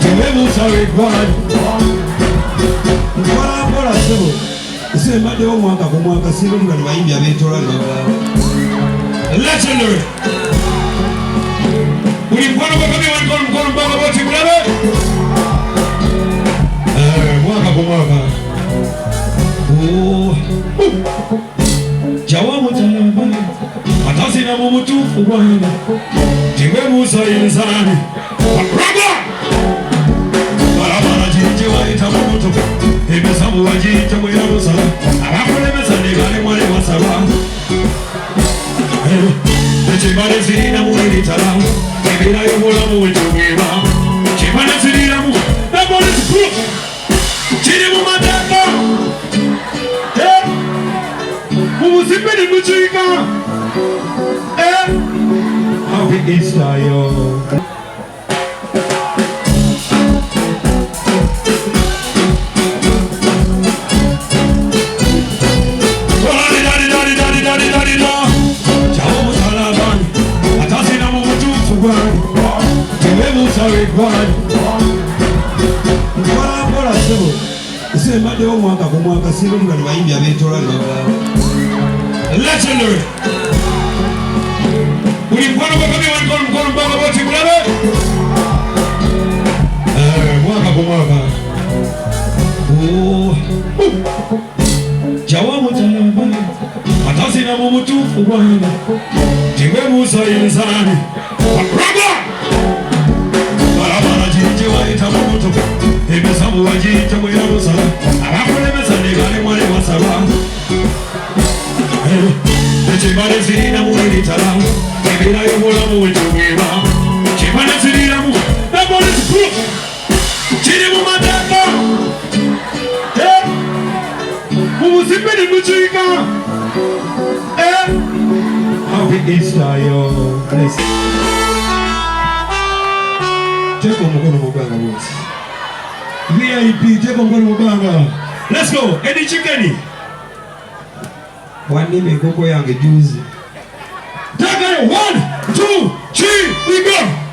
tewebuusa weggwali mpola ssebo ese mbaddewo omwaka ku mwaka singa oli bano bayimbi abeetola nabalawo legendary buli mukwano gwakabye walikola omukono mubanga bwoti mulabe mwaka ku mwaka jawamu talamba atasina mu mutuufu gwange tewebuusa yenzaani akraba balabala jinje wayita mu mutuufu emesamu wagiyita bwerabusa abakulemesa ne balemwale wasaba ekibale zirina muliritala ebirayo obulamu wetugeba kibale ziriramu nabolezikulu kiri mu mateeka mubuzimbe ne mukiika happy Easter yo mpola ssebo ese mbaddewo omwaka ku mwaka singa oli bano bayimbi abeetola nabalawo legendary buli mukwano gwakabye walikola omukono mubanga bwoti mulabe mwaka ku mwaka jawamu talamba atasina mu mutuufu gwange tewebuusa yenzaani akraba balabala jinje wayita mu mutuufu emesamu wagiyita bwerabusa abakulemesa ne balemwale wasaba ekibale zirina muliritala ebirayo obulamu wetugeba kibale ziriramu nabolezikulu kiri mu mateeka mubuzimbe ne mukiika happy Easter yo teeka omukono mubanga bwoti VIP teeka omukono mubanga let's go Eddie Chicken wanime enkoko yange juzi tagayo 1 2 3 we go